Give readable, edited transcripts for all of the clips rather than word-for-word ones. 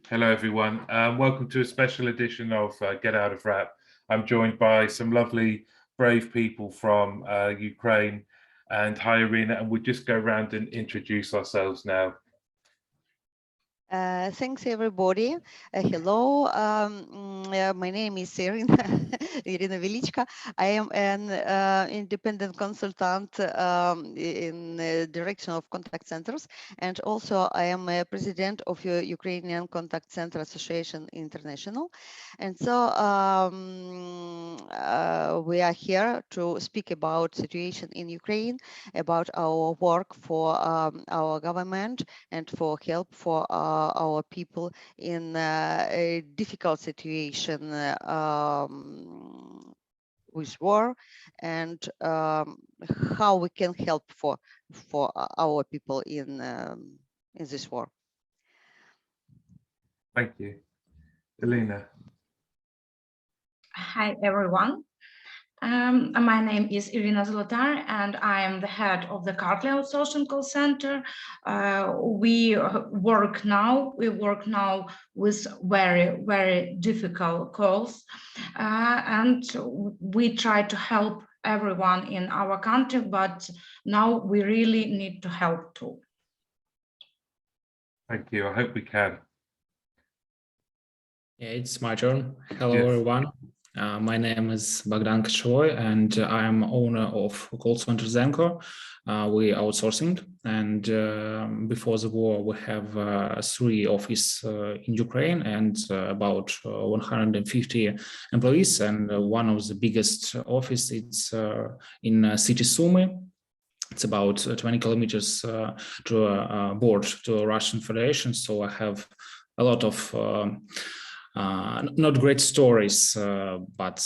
Hello, everyone. Welcome to a special edition of Get Out of Rap. I'm joined by some lovely, brave people from Ukraine. And hi, Iryna. And we'll just go around and introduce ourselves now. Thanks, everybody. Hello, my name is Iryna, Iryna Velchyko. I am an independent consultant in the direction of contact centers, and also I am a president of Ukrainian Contact Center Association International. And so we are here to speak about situation in Ukraine, about our work for our government, and for help for our people in a difficult situation with war, and how we can help for our people in this war. Thank you. Iryna. Hi, everyone. My name is Iryna Velchyko, and I am the head of the Kartli Outsourcing Call Center. We work now with very difficult calls, and we try to help everyone in our country, but now we really need to help too. Thank you. I hope we can. Yeah, it's my turn. Hello, Yes. everyone. My name is Bogdan Kochovoy, and I am owner of call center Zenko. We outsourcing, and before the war, we have 3 offices in Ukraine and about 150 employees. And one of the biggest office it's in city Sumy. It's about 20 kilometers to a border to Russian Federation. So I have a lot of not great stories, but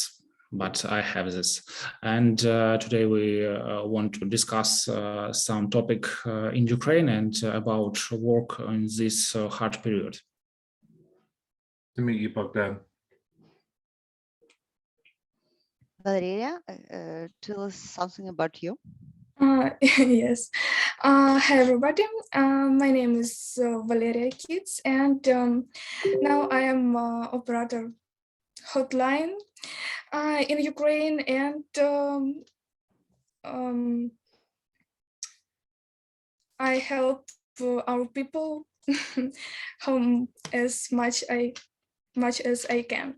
I have this. And today we want to discuss some topic in Ukraine and about work in this hard period. To meet you, Bogdan. Valeria, tell us something about you. Yes. Hi, everybody. My name is Valeria Kitz, and now I am operator hotline in Ukraine, and I help our people as much as I can.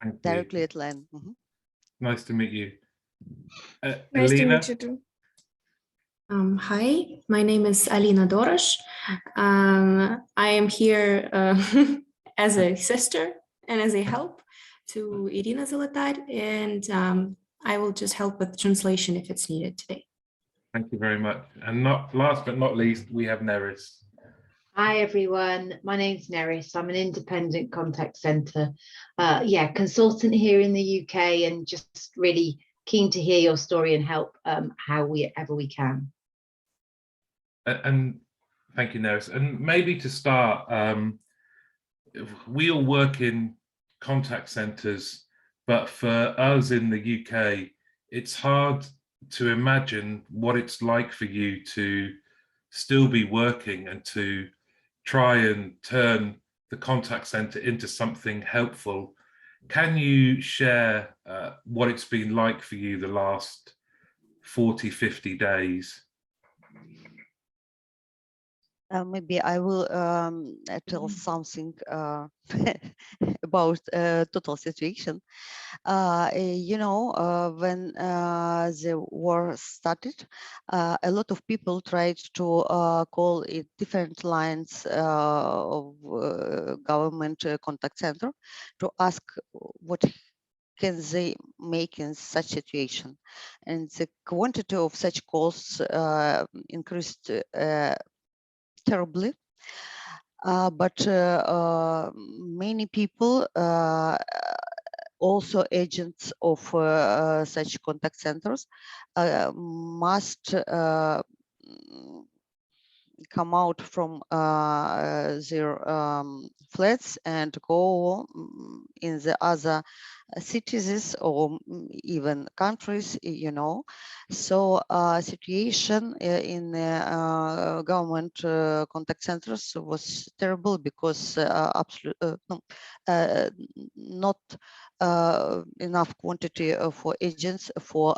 Thank you. Directly at land. Nice to meet you. Nice to Iryna? meet you too. Hi, my name is Alina Dorosh. I am here as a sister and as a help to Iryna Velchyko, and I will just help with translation if it's needed today. Thank you very much. And not last but not least, we have Neris. Hi everyone, my name's Neris. I'm an independent contact centre, consultant here in the UK, and just really keen to hear your story and help however we can. And thank you, Neris. And maybe to start, we all work in contact centres, but for us in the UK, it's hard to imagine what it's like for you to still be working and to try and turn the contact centre into something helpful. Can you share what it's been like for you the last 40, 50 days? Maybe I will tell something about total situation. When the war started, a lot of people tried to call it different lines of government contact center to ask what can they make in such situation. And the quantity of such calls increased terribly. But many people, also agents of such contact centers, must come out from their flats and go in the other cities or even countries, you know. So situation in government contact centers was terrible because not enough quantity for agents for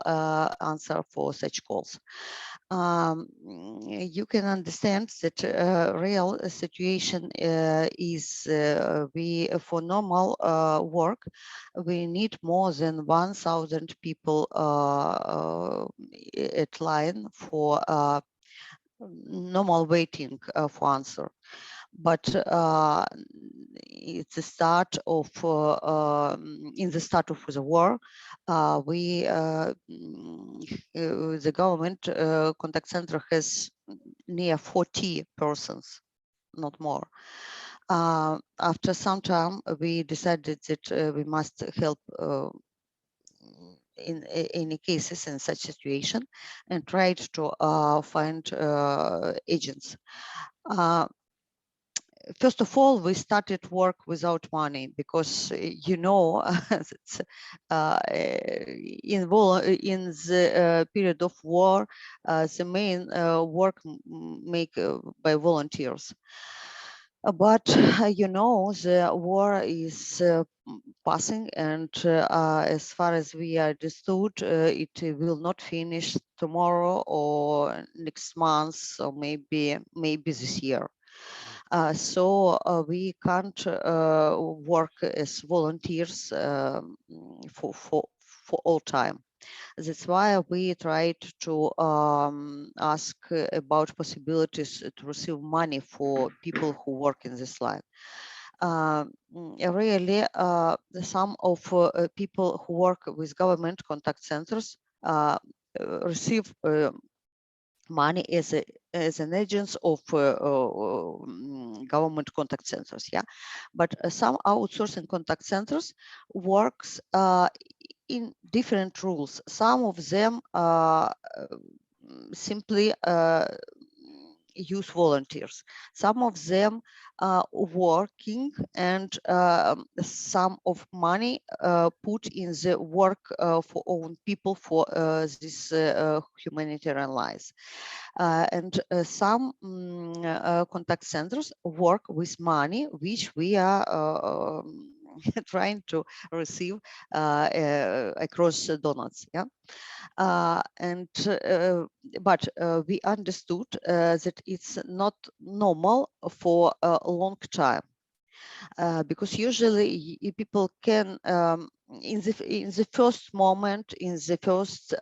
answer for such calls. You can understand that real situation is we for normal work we need more than 1,000 people at line for normal waiting for answer. But it's the start of in the start of the war, the government contact center has near 40 persons, not more. After some time, we decided that we must help in any cases in such situation and tried to find agents. First of all, we started work without money because you know that, in the period of war, the main work make by volunteers. But you know the war is passing, and as far as we understood, it will not finish tomorrow or next month or maybe this year. So we can't work as volunteers for all time. That's why we tried to ask about possibilities to receive money for people who work in this line. Really, some of people who work with government contact centers receive money as an agents of government contact centers, yeah. But some outsourcing contact centers works in different rules. Some of them simply use volunteers. Some of them working and some of money put in the work for own people for this humanitarian lives. And some contact centers work with money which we are trying to receive across donors, yeah. But we understood that it's not normal for a long time, because usually people can in the first moment, in the first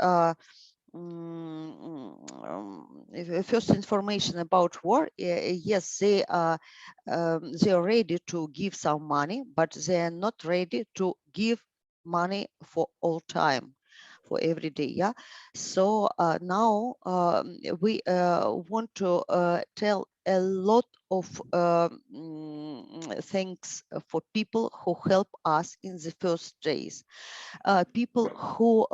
first information about war, yes, they are ready to give some money, but they are not ready to give money for all time, for every day, yeah. So now we want to tell a lot of thanks for people who help us in the first days, people who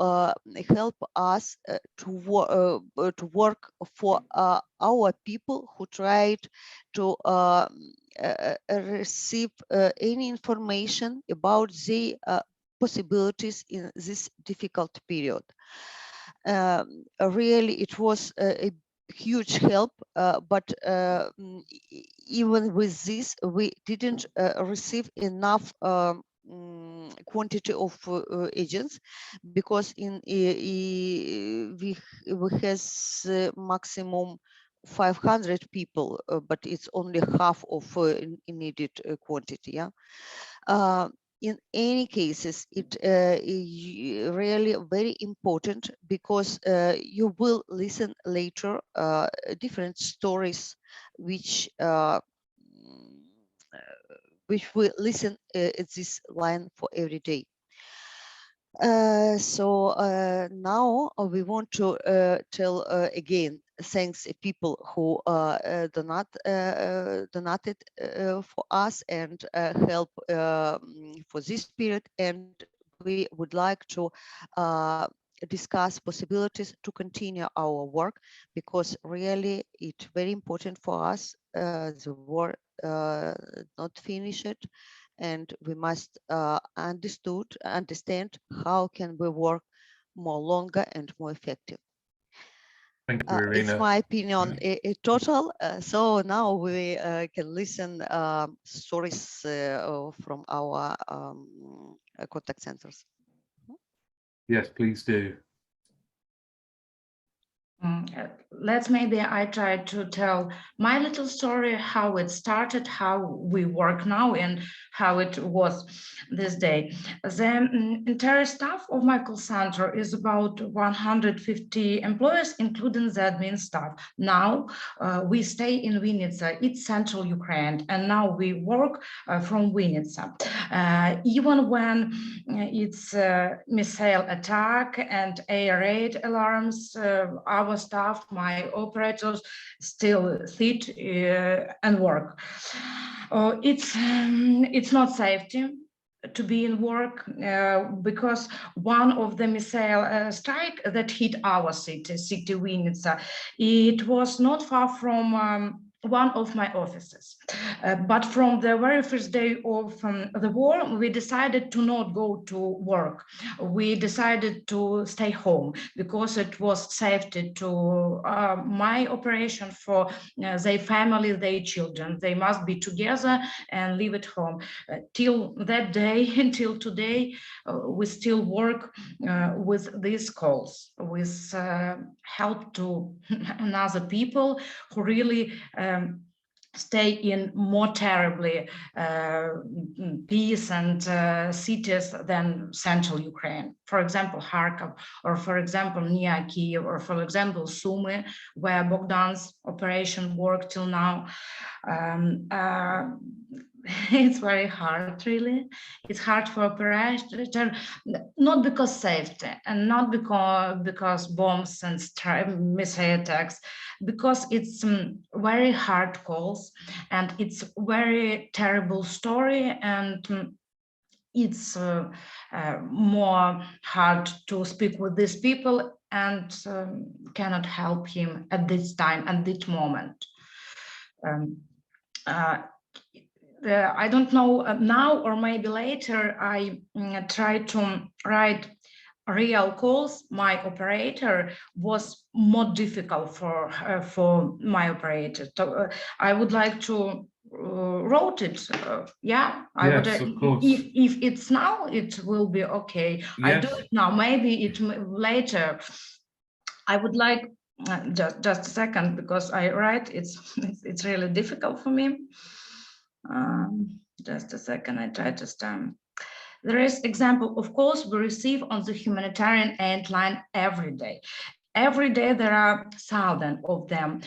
help us to work for our people who tried to receive any information about the possibilities in this difficult period. Really, it was a huge help, but even with this, we didn't receive enough quantity of agents, because we has maximum 500 people, but it's only half of needed quantity, yeah. In any cases, it really very important, because you will listen later different stories which we listen at this line for every day. So now we want to tell again thanks people who donated for us and help for this period, and we would like to discuss possibilities to continue our work, because really it's very important for us, the war not finish it, and we must understand how can we work more longer and more effective. Thank you, Iryna. It's my opinion total. So now we can listen stories from our contact centers. Yes, please do. Let's maybe I try to tell my little story, how it started, how we work now, and how it was this day. The entire staff of my call center is about 150 employees, including the admin staff. Now we stay in Vinnytsia, it's central Ukraine, and now we work from Vinnytsia. Even when it's missile attack and air raid alarms, our staff, my operators, still sit and work. It's not safety to be in work because one of the missile strike that hit our city Vinnytsia, it was not far from one of my offices. But from the very first day of the war, we decided to not go to work. We decided to stay home because it was safety to my operation, for their family, their children. They must be together and live at home. Till that day, until today, we still work with these calls, with help to another people who really stay in more terribly peace and cities than central Ukraine. For example, Kharkov, or for example, near Kiev, or for example, Sumy, where Bogdan's operation worked till now. It's very hard, really. It's hard for operator, not because safety and not because bombs and missile attacks, because it's very hard calls and it's very terrible story, and it's more hard to speak with these people and cannot help him at this time, at this moment. I don't know now or maybe later, I try to write real calls. My operator was more difficult for my operator. So, I would like to wrote it. Yeah, I Yes, would. of course. If it's now, it will be okay. Yes. I do it now. Maybe it later. I would like just a second, because I write. It's really difficult for me. Just a second, I try to start. There is example, of course, we receive on the humanitarian aid line every day. Every day there are thousands of them.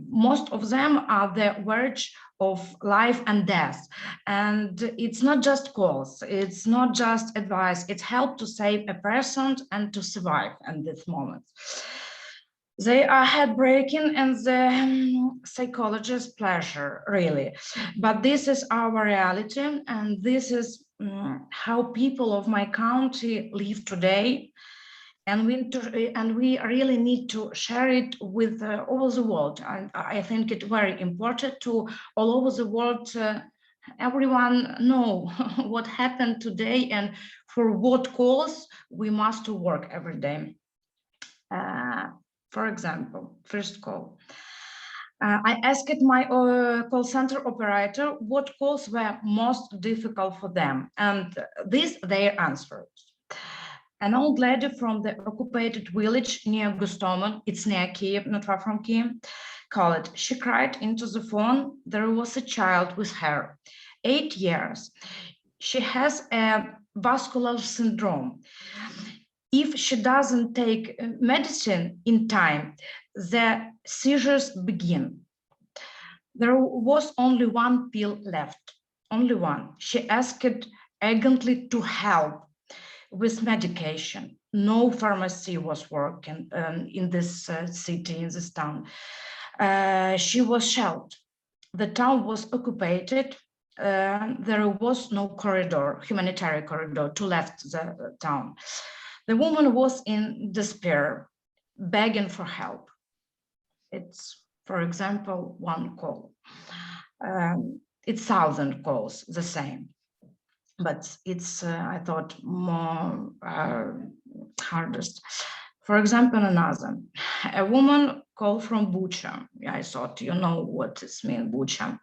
Most of them are the verge of life and death. And it's not just calls, it's not just advice, it's help to save a person and to survive in this moment. They are heartbreaking and the psychologist's pleasure, really. But this is our reality, and this is how people of my country live today. And we really need to share it with all the world. And I think it's very important to all over the world, everyone know what happened today and for what cause we must work every day. For example, first call. I asked my call center operator what calls were most difficult for them, and this they answered. An old lady from the occupied village near Gostomel, it's near Kiev, not far from Kiev, called. She cried into the phone. There was a child with her, 8 years. She has a vascular syndrome. If she doesn't take medicine in time, the seizures begin. There was only one pill left, only one. She asked urgently to help with medication. No pharmacy was working in this city, in this town. She was shelled. The town was occupied. There was no corridor, humanitarian corridor, to left the town. The woman was in despair, begging for help. It's, for example, one call. It's 1,000 calls, the same. But it's, I thought, more hardest. For example, another, a woman called from Bucha. I thought, you know what this means, Bucha.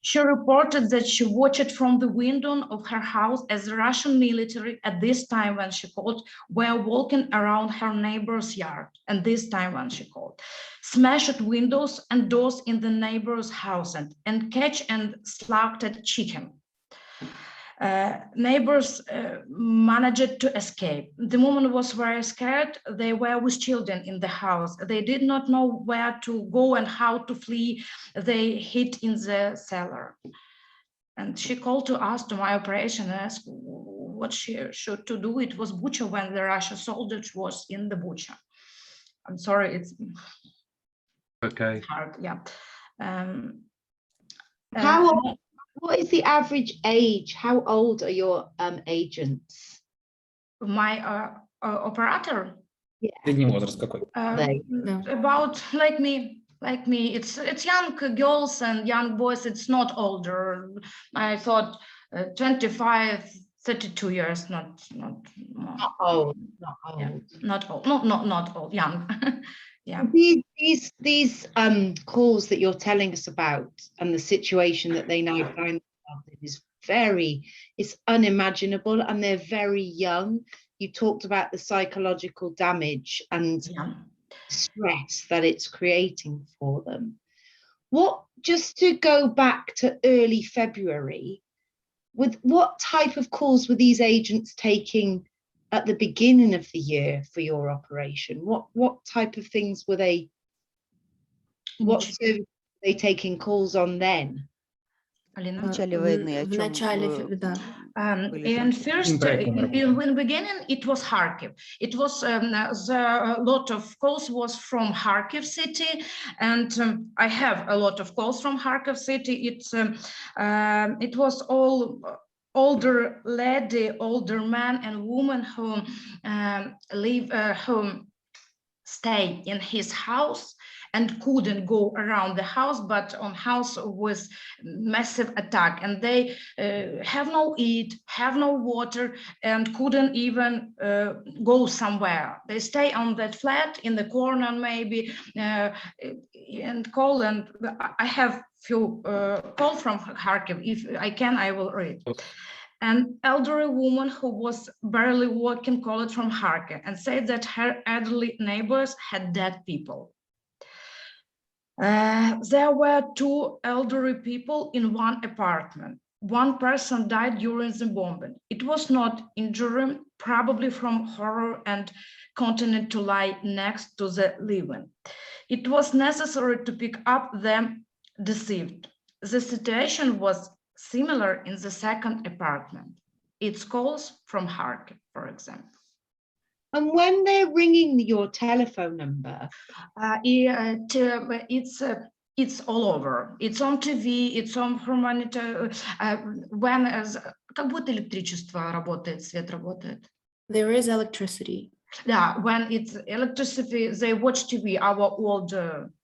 She reported that she watched from the window of her house as the Russian military at this time when she called were walking around her neighbor's yard. And this time when she called, smashed windows and doors in the neighbor's house and catch and slaughtered chicken. Neighbors managed to escape. The woman was very scared. They were with children in the house. They did not know where to go and how to flee. They hid in the cellar. And she called to us, to my operation, and asked what she should to do. It was Bucha when the Russian soldiers was in the Bucha. I'm sorry, it's Okay. hard, yeah. What is the average age? How old are your agents? My operator? Средний возраст какой? About like me. It's young girls and young boys. It's not older. I thought 25, 32 years, not old. Yeah, not old. Not old. Young. Yeah. These calls that you're telling us about and the situation that they now find themselves in is it's unimaginable, and they're very young. You talked about the psychological damage and stress that it's creating for them. Just to go back to early February, with what type of calls were these agents taking at the beginning of the year for your operation? What type of things were they, what service were they taking calls on then? В начале войны, о чем And first, in the beginning, it was Kharkiv. It was a lot of calls was from Kharkiv city, and I have a lot of calls from Kharkiv city. It was all older lady, older man and woman who stay in his house and couldn't go around the house, but on house was massive attack, and they have no eat, have no water, and couldn't even go somewhere. They stay on that flat in the corner maybe and call. And I have few call from Kharkiv. If I can, I will read. An elderly woman who was barely walking called from Kharkiv and said that her elderly neighbors had dead people. There were 2 elderly people in one apartment. One person died during the bombing. It was not injury, probably from horror, and continued to lie next to the living. It was necessary to pick up them deceived. The situation was similar in the second apartment. It's calls from Kharkiv, for example. And when they're ringing your telephone number, it's all over. It's on TV, it's on humanitarian. Как будто электричество работает, свет работает. There is electricity. Yeah, when it's electricity, they watch TV. Our old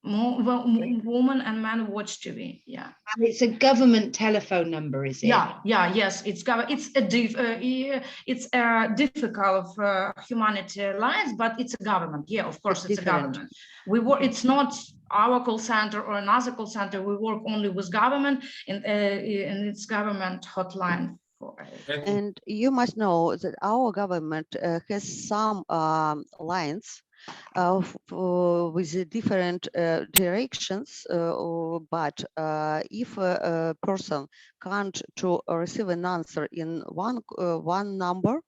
woman and man watch TV. Yeah. And it's a government telephone number, is it? Yes. It's a difficult humanity lines, but it's a government. Yeah, of course, it's a government. It's not our call center or another call center. We work only with government, and it's government hotline. And you must know that our government has some lines with different directions, but if a person can't to receive an answer in one number,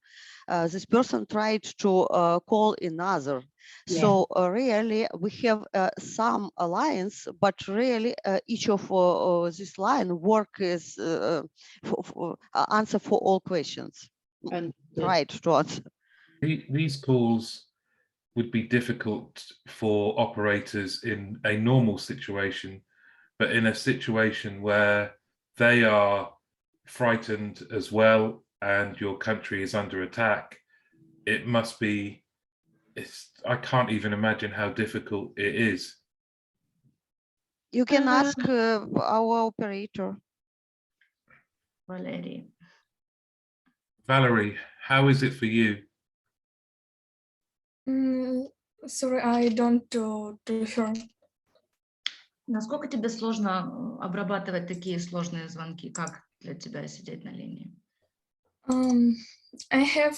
this person tried to call another. Yeah. So really we have some lines, but really each of this line work is answer for all questions. And right to answer. These calls would be difficult for operators in a normal situation, but in a situation where they are frightened as well and your country is under attack, it must be, I can't even imagine how difficult it is. You can ask our operator. Valerie. Valerie, how is it for you? Sorry, I don't hear. Насколько тебе сложно обрабатывать такие сложные звонки? Как для тебя сидеть на линии? I have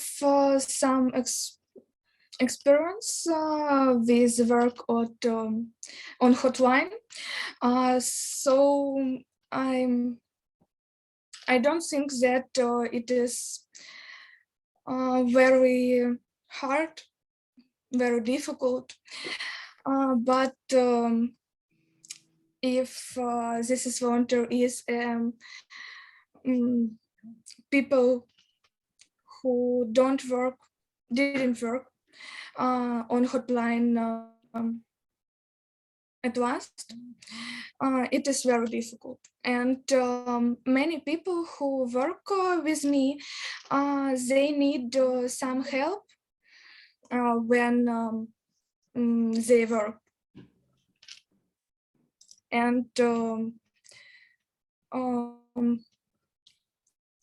some experience with work on hotline, so I don't think that it is very hard, very difficult, but if this is volunteer is people who didn't work on hotline at last, it is very difficult. And many people who work with me, they need some help when they work. And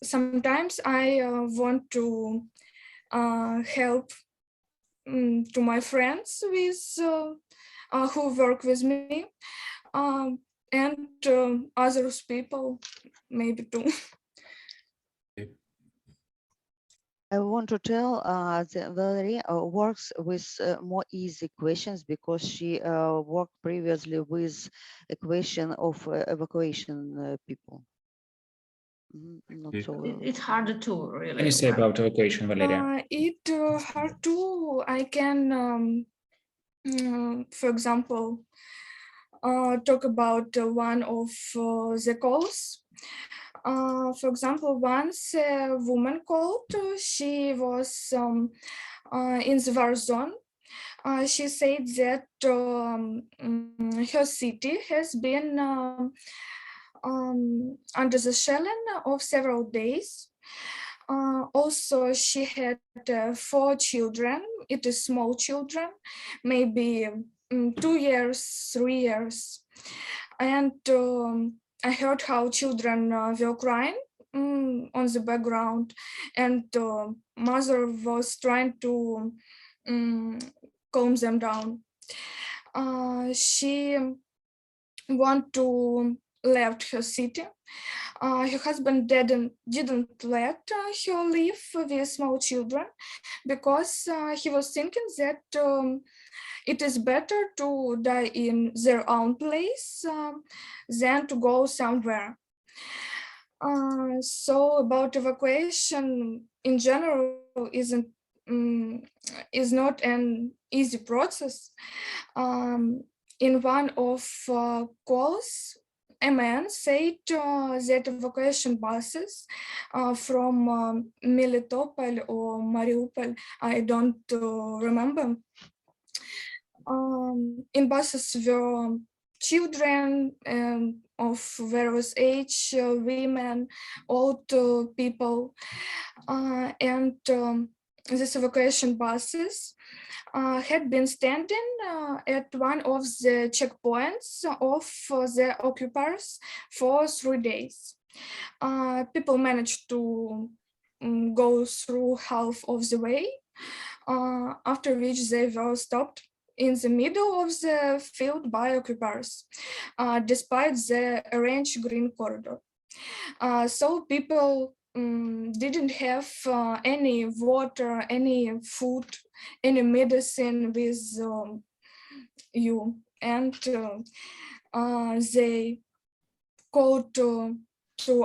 sometimes I want to help to my friends with who work with me, and other people maybe too. I want to tell that Valerie works with more easy questions because she worked previously with a question of evacuation people. Not so. It's harder too, really. Can you say about evacuation, Valeria? It hard too. I can, for example, talk about one of the calls. For example, once a woman called, she was in the war zone. She said that her city has been under the shelling of several days. Also, she had 4 children. It is small children, maybe 2 years, 3 years. And I heard how children were crying on the background, and mother was trying to calm them down. She wanted to leave her city. Her husband didn't let her leave with small children because he was thinking that it is better to die in their own place than to go somewhere. So about evacuation in general is not an easy process. In one of calls, a man said that evacuation buses from Melitopol or Mariupol, I don't remember, in buses were children of various age, women, old people, and these evacuation buses had been standing at one of the checkpoints of the occupiers for 3 days. People managed to go through half of the way, after which they were stopped in the middle of the field by occupiers, despite the arranged green corridor. So people didn't have any water, any food, any medicine with you, and they called to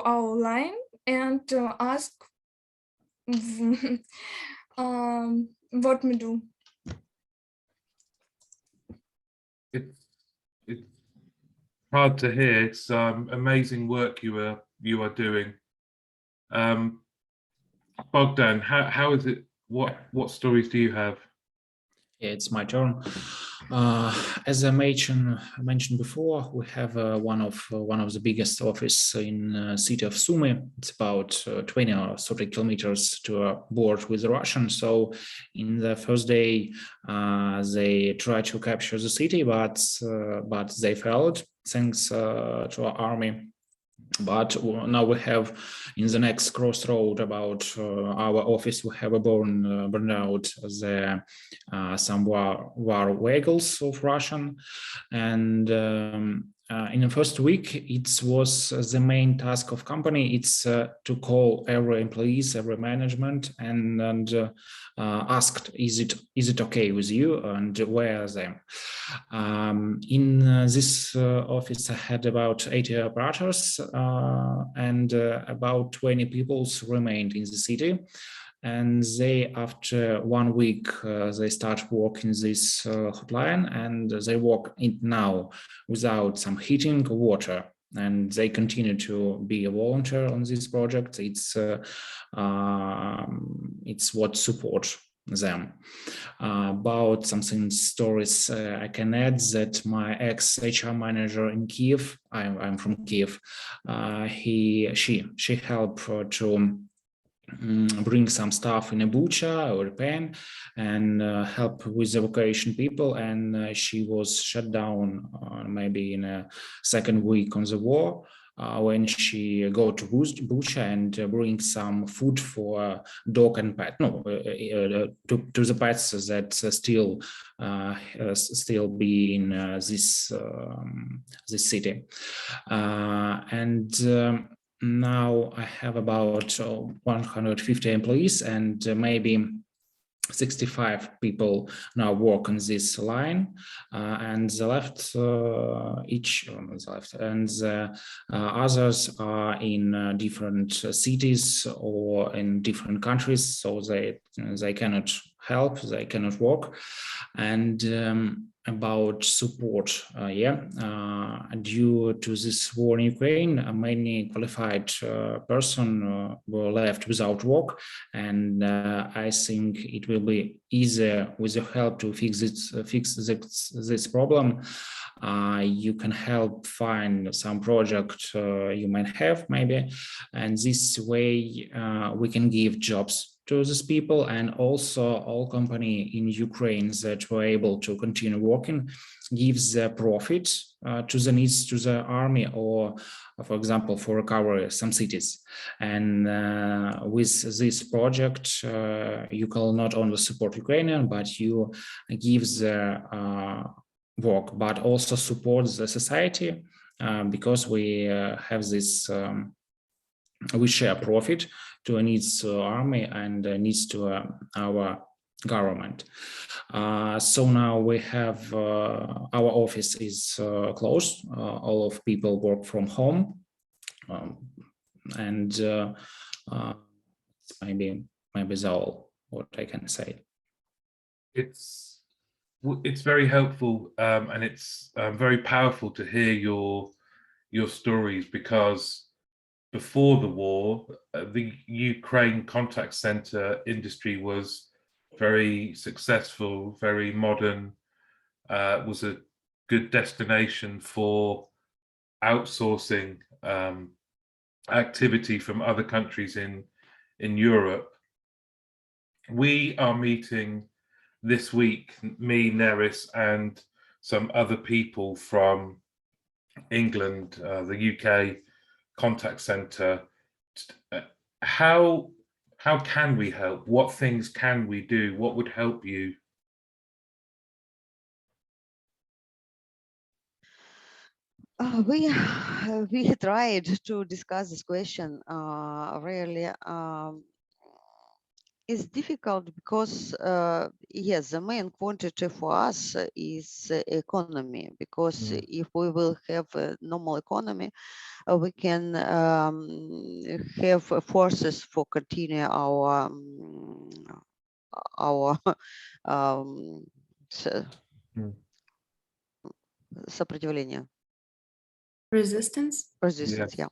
our line and asked what we do. It's hard to hear. It's amazing work you are doing. Bogdan, how is it? What stories do you have? It's my turn. As I mentioned before, we have one of the biggest office in city of Sumy. It's about 20 or 30 kilometers to a border with Russia. So in the first day, they tried to capture the city, but they failed thanks to our army. But now we have in the next crossroad about our office, we have a burned out some war vehicles of Russian, and in the first week it was the main task of company. It's to call every employees, every management, and asked, is it okay with you, and where are them? In this office, I had about 80 operators, and about 20 people remained in the city. And they, after 1 week, they start working this hotline, and they work it now without some heating or water. And they continue to be a volunteer on this project. It's what support them. About something stories I can add that my ex HR manager in Kiev, I'm from Kiev, she helped to bring some stuff in a Bucha or Pen and help with evacuation people, and she was shut down maybe in a second week on the war. When she go to Bucha and bring some food for dog and pet, to the pets that still be in this city, and now I have about 150 employees, and maybe 65 people now work on this line, and the left and the others are in different cities or in different countries, so they cannot help, they cannot work. And about support, due to this war in Ukraine, many qualified person were left without work, and I think it will be easier with your help to fix this problem. You can help find some project you might have maybe, and this way we can give jobs to these people, and also all company in Ukraine that were able to continue working gives the profit to the needs to the army, or for example for recovery some cities. And with this project you can not only support Ukrainian, but you give the work, but also support the society, because we have this we share profit to needs to army and needs to our government. So now we have our office is closed. All of people work from home, and maybe that's all what I can say. It's very helpful, and it's very powerful to hear your stories, because before the war, the Ukraine contact center industry was very successful, very modern, was a good destination for outsourcing activity from other countries in Europe. We are meeting this week, me, Neris, and some other people from England, the UK contact center. How can we help? What things can we do? What would help you? We tried to discuss this question. Really, it's difficult because yes, the main quantity for us is economy, because if we will have a normal economy, we can have forces for continue our сопротивление. Resistance. Resistance, Yes. yeah.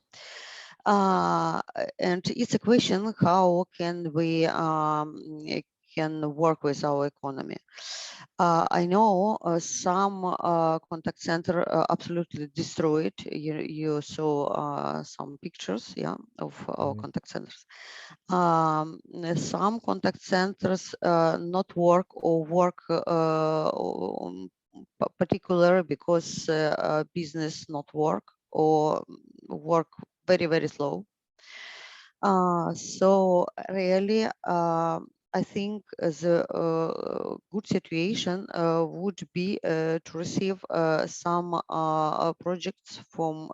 And it's a question, how can we can work with our economy. I know some contact center absolutely destroyed. You saw some pictures, yeah, of our contact centers. Some contact centers not work or work particular because business not work or work very, very slow. So really, I think the good situation would be to receive some projects from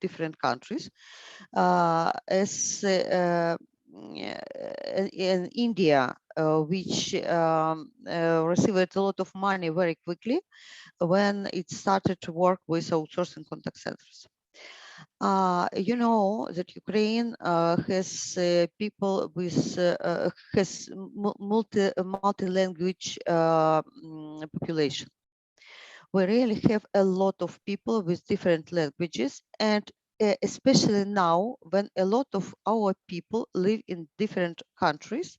different countries. As in India, which received a lot of money very quickly when it started to work with outsourcing contact centers. You know that Ukraine has people with has multi-language population. We really have a lot of people with different languages, and especially now when a lot of our people live in different countries,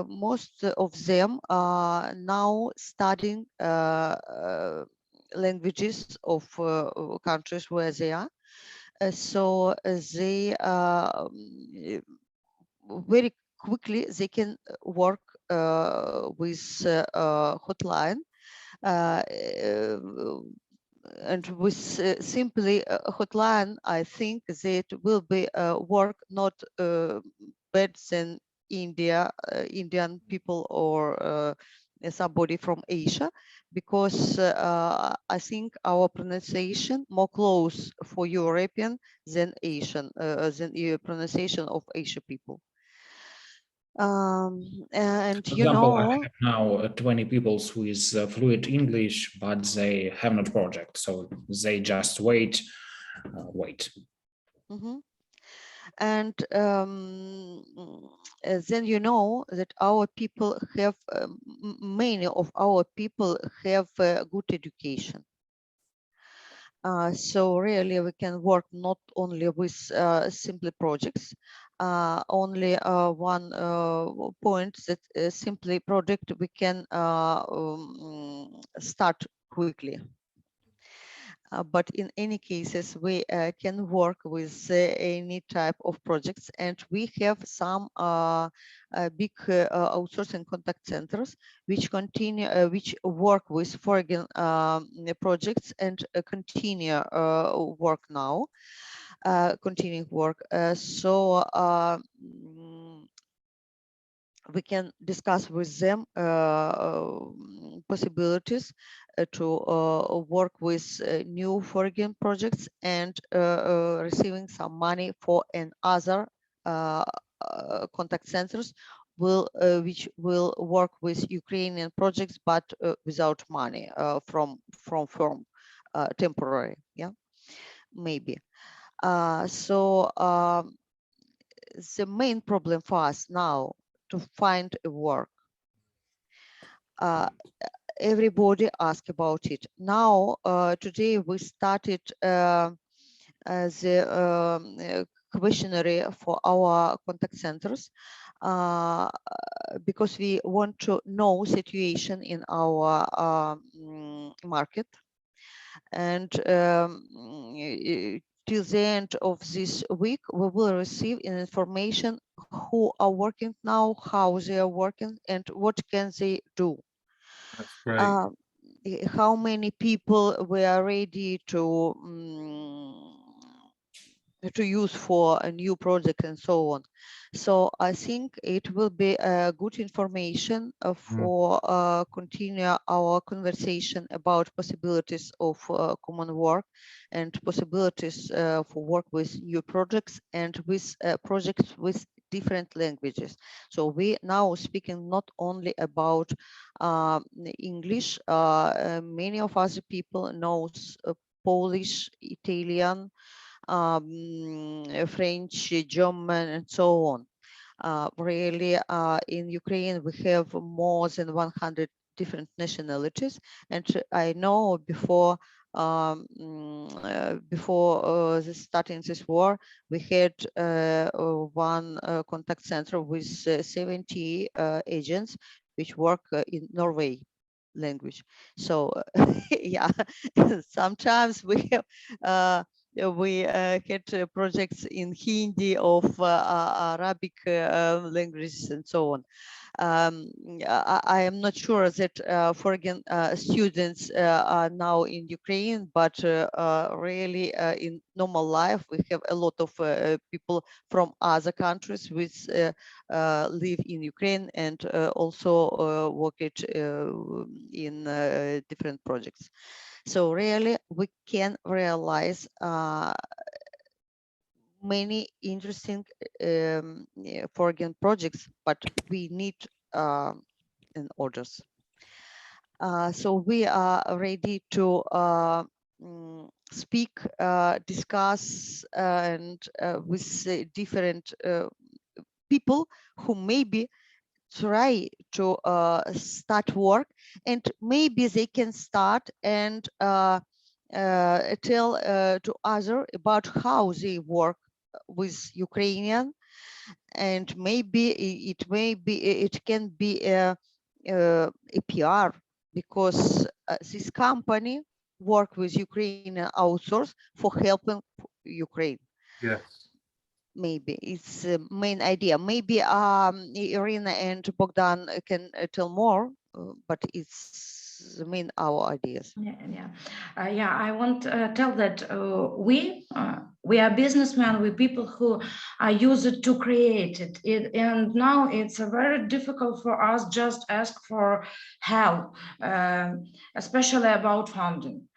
most of them are now studying languages of countries where they are. So they very quickly they can work with hotline and with simply a hotline. I think that will be work not bad than Indian people or somebody from Asia, because I think our pronunciation more close for European than Asian, than the pronunciation of Asian people. And For you example, I know, have now 20 people with fluent English, but they have not project, so they just wait. mhm. And then you know that our people have many of our people have good education. So really we can work not only with simple projects. Only one point that simply project we can start quickly. But in any cases, we can work with any type of projects, and we have some big outsourcing contact centers which continue, which work with foreign projects and continue work now, continuing work. So we can discuss with them possibilities to work with new foreign projects and receiving some money for another contact centers which will work with Ukrainian projects, but without money from firm, temporary, yeah, maybe. So the main problem for us now to find a work. Everybody ask about it. Now, today we started the questionnaire for our contact centers because we want to know situation in our market. And till the end of this week, we will receive information who are working now, how they are working, and what can they do. That's great. How many people were ready to use for a new project and so on. So I think it will be good information for continue our conversation about possibilities of common work and possibilities for work with new projects and with projects with different languages. So we now speaking not only about English, many of us people knows Polish, Italian, French, German, and so on. Really, in Ukraine, we have more than 100 different nationalities. And I know before before starting this war, we had one contact center with 70 agents which work in Norway language. So yeah, sometimes we had projects in Hindi, of Arabic languages, and so on. I am not sure that foreign students are now in Ukraine, but really in normal life, we have a lot of people from other countries which live in Ukraine and also work in different projects. So really, we can realize many interesting foreign projects, but we need in orders. So we are ready to speak, discuss, and with different people who maybe try to start work, and maybe they can start and tell to other about how they work with Ukrainian, and maybe it can be a PR, because this company work with Ukrainian outsource for helping Ukraine. Yes. Maybe it's the main idea. Maybe Iryna and Bogdan can tell more, but it's the main our ideas. Yeah. I want to tell that we are businessmen. We people who are used to create it, and now it's very difficult for us just ask for help, especially about funding.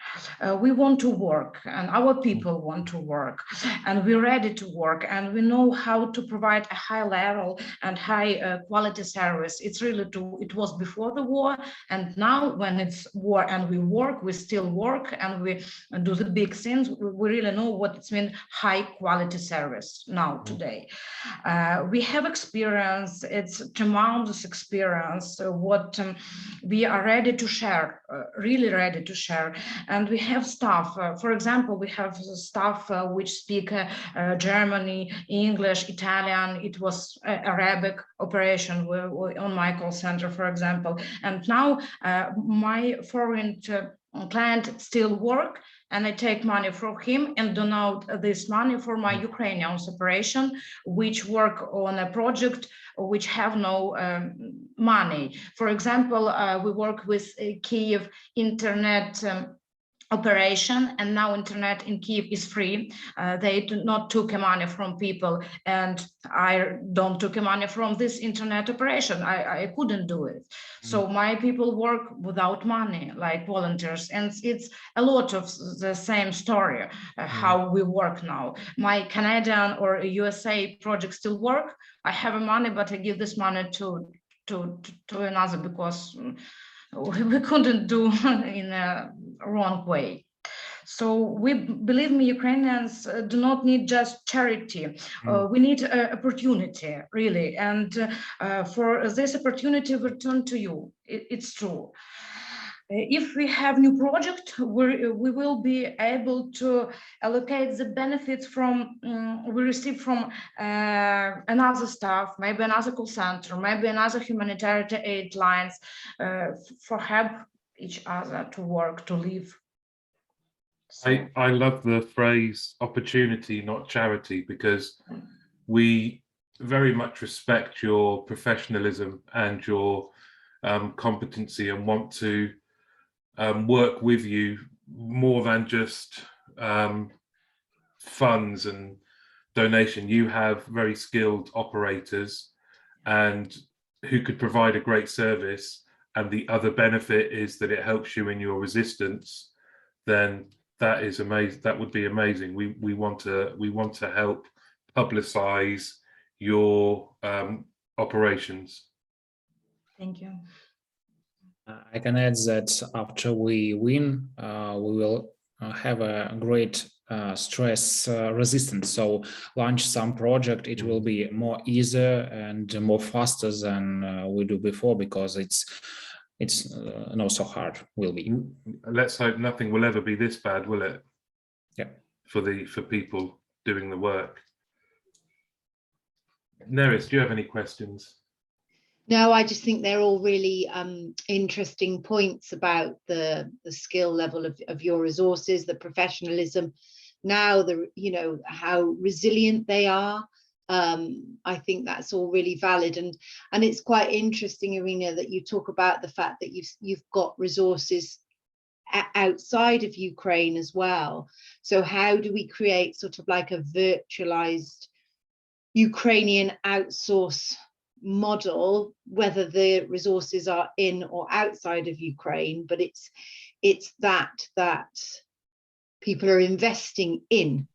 We want to work, and our people want to work, and we're ready to work, and we know how to provide a high level and high quality service. It was before the war, and now when it's war and we work, we still work, and we do the big things. We really know what it means high quality service now today. We have experience. It's tremendous experience. What we are ready to share, really ready to share. And we have staff. For example, we have staff which speak Germany, English, Italian. It was Arabic operation on my call center, for example. And now my foreign client still work, and I take money from him and donate this money for my Ukrainian operation, which work on a project which have no money. For example, we work with Kyiv internet operation, and now internet in Kyiv is free. They do not took money from people, and I don't took money from this internet operation. I couldn't do it. So my people work without money, like volunteers, and it's a lot of the same story, how we work now. My Canadian or USA project still work. I have money, but I give this money to another, because we couldn't do in a wrong way. So we believe me, Ukrainians do not need just charity. We need opportunity, really. And for this opportunity, we turn to you. It's true. If we have new project, we will be able to allocate the benefits from we receive from another staff, maybe another call center, maybe another humanitarian aid lines, for help each other to work, to live. So. I love the phrase opportunity, not charity, because we very much respect your professionalism and your competency, and want to work with you more than just funds and donation. You have very skilled operators and who could provide a great service, and the other benefit is that it helps you in your resistance. Then that is amazing. That would be amazing. We want to help publicize your operations. Thank you. I can add that after we win, we will have a great stress resistance. So launch some project, it will be more easier and more faster than we do before, because it's not so hard will be. Let's hope nothing will ever be this bad, will it? Yeah. For people doing the work. Neris, do you have any questions? No, I just think they're all really interesting points about the skill level of your resources, the professionalism, now how resilient they are. I think that's all really valid, and it's quite interesting, Iryna, that you talk about the fact that you've got resources outside of Ukraine as well. So how do we create sort of like a virtualized Ukrainian outsource model, whether the resources are in or outside of Ukraine, but it's that people are investing in.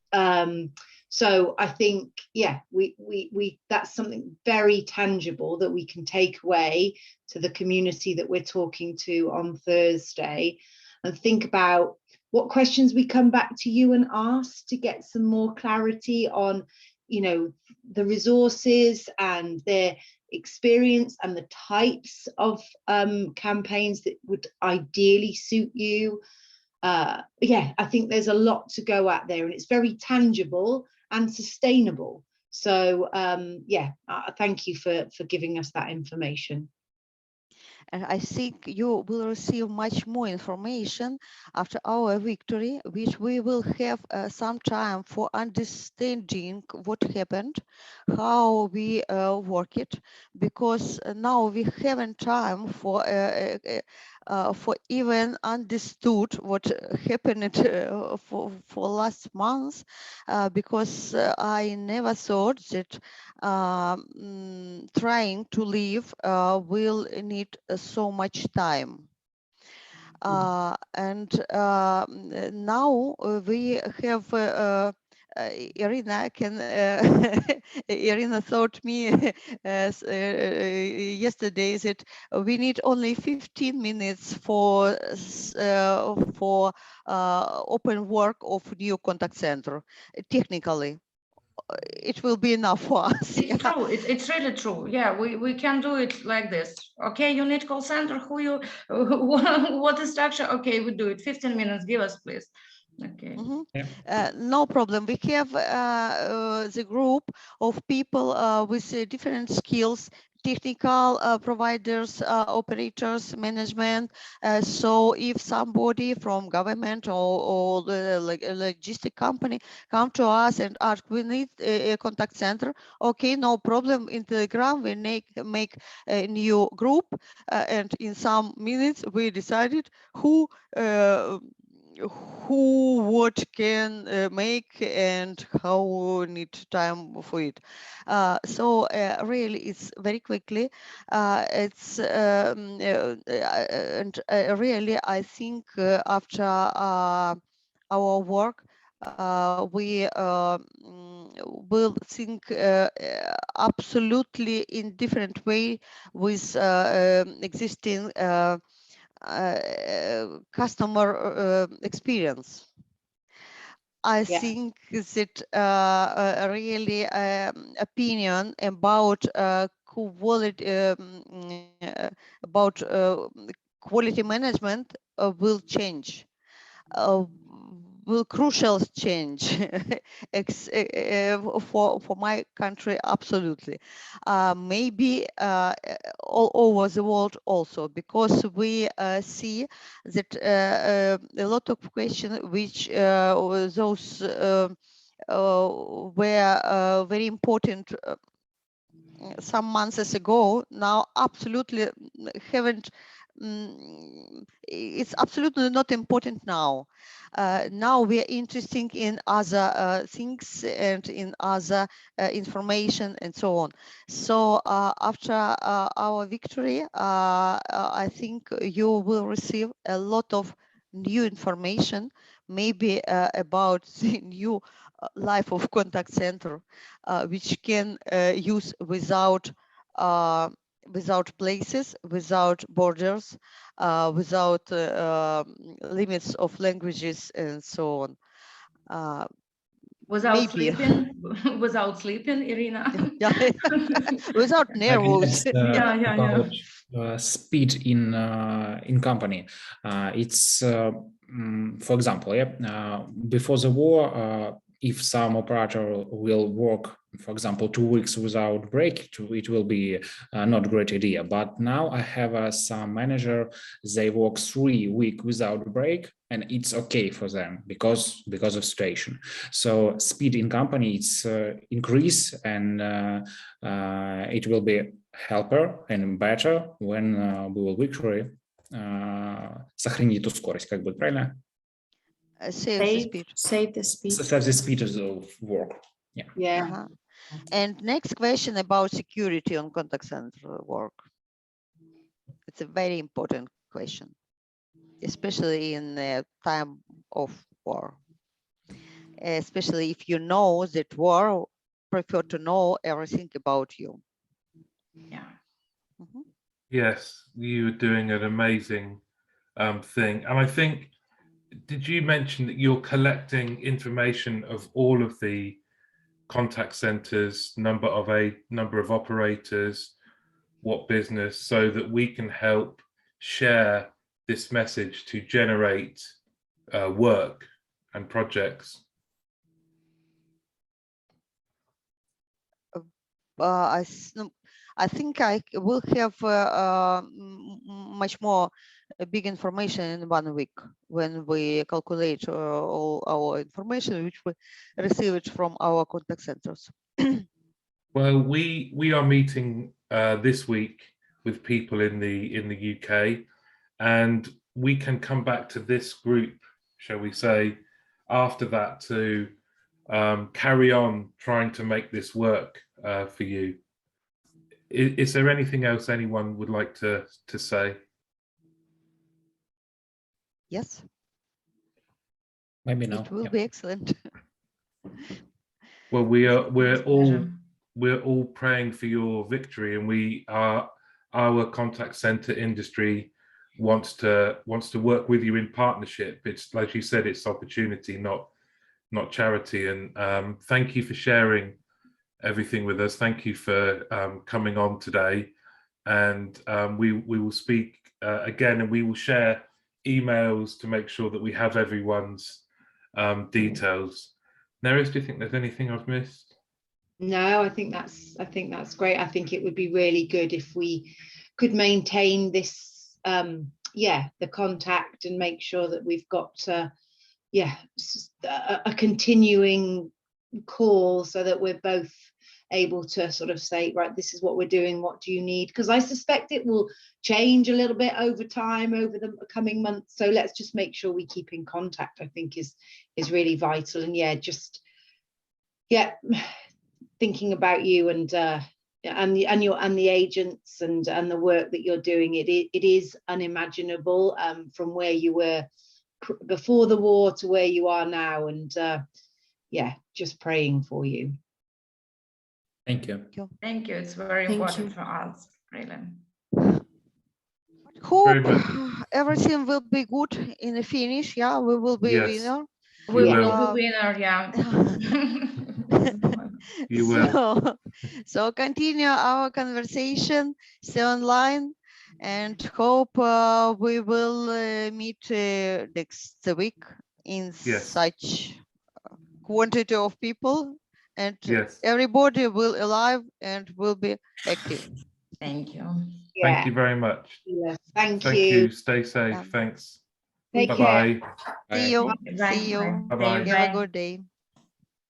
So I think, yeah, we that's something very tangible that we can take away to the community that we're talking to on Thursday, and think about what questions we come back to you and ask to get some more clarity on, the resources and their experience and the types of campaigns that would ideally suit you. Yeah, I think there's a lot to go at there, and it's very tangible and sustainable. So yeah, thank you for giving us that information. And I think you will receive much more information after our victory, which we will have some time for understanding what happened, how we work it, because now we haven't time for even understood what happened for last month, because I never thought that trying to live will need so much time. And now we have Iryna Iryna told me yesterday that we need only 15 minutes for open work of new contact center. Technically, it will be enough for us. It's true. It's really true. Yeah, we can do it like this. Okay, you need call center. What is structure? Okay, we do it. 15 minutes. Give us, please. Okay. Yeah. No problem. We have the group of people with different skills, technical providers, operators, management. So if somebody from government or the logistic company come to us and ask, we need a contact center. Okay, no problem. In Telegram, we make a new group, and in some minutes we decided who what can make and how need time for it. So really it's very quickly. It's and really I think after our work we will think absolutely in different way with existing customer experience. I think that really opinion about quality about quality management will change. Will crucial change for my country, absolutely. Maybe all over the world also, because we see that a lot of questions which those were very important some months ago, now absolutely haven't, it's absolutely not important now. Now we are interested in other things and in other information and so on. So after our victory, I think you will receive a lot of new information, maybe about the new life of contact center, which can use without places, without borders, without limits of languages and so on. Without sleeping, without sleeping, Iryna. Yeah. Without nervous. Yeah. speed in company. It's for example, before the war, if some operator will work, for example, 2 weeks without break, it will be not a great idea. But now I have some manager, they work 3 weeks without break, and it's okay for them because of situation. So speed in company it's increase, and it will be helper and better when we will victory сохранить эту скорость, как бы, правильно? Save the speed. Save the speed. Save the speed of work. Yeah. Uh-huh. And next question about security on contact center work. It's a very important question, especially in the time of war. Especially if you know that war prefer to know everything about you. Yeah. Mhm. Yes, you are doing an amazing thing. And I think, did you mention that you're collecting information of all of the contact centers, number of operators, what business, so that we can help share this message to generate work and projects? I think I will have much more big information in 1 week when we calculate all our information which we received from our contact centers. Well, we are meeting this week with people in the UK, and we can come back to this group, shall we say, after that to carry on trying to make this work for you. Is there anything else anyone would like to say? Yes, Maybe no. it will be excellent. Well, we're Pleasure. all praying for your victory, and our contact center industry wants to work with you in partnership. It's like you said, it's opportunity, not charity. And thank you for sharing everything with us. Thank you for coming on today, and we will speak again, and we will share emails to make sure that we have everyone's details. Neris, do you think there's anything I've missed? No, I think that's great. I think it would be really good if we could maintain this, the contact, and make sure that we've got, a continuing call, so that we're both able to sort of say, right, this is what we're doing, what do you need? Because I suspect it will change a little bit over time, over the coming months. So let's just make sure we keep in contact, I think is really vital. And thinking about you and the agents and the work that you're doing, it is unimaginable from where you were before the war to where you are now, and just praying for you. Thank you. Thank you. It's very Thank important you. for us, really. Hope much. everything will be good in the finish. Yeah, we will be Yes. winner. We You will will. be winner, yeah. You will. So continue our conversation, stay online, and hope we will meet next week in Yes. such quantity of people, and Yes. everybody will alive and will be active. Thank you. Thank you very much. Yes, thank Thank you. you. Stay safe. Yeah. Thanks. Take Bye care. bye. See you. Bye. See you. Bye-bye. Have a good day.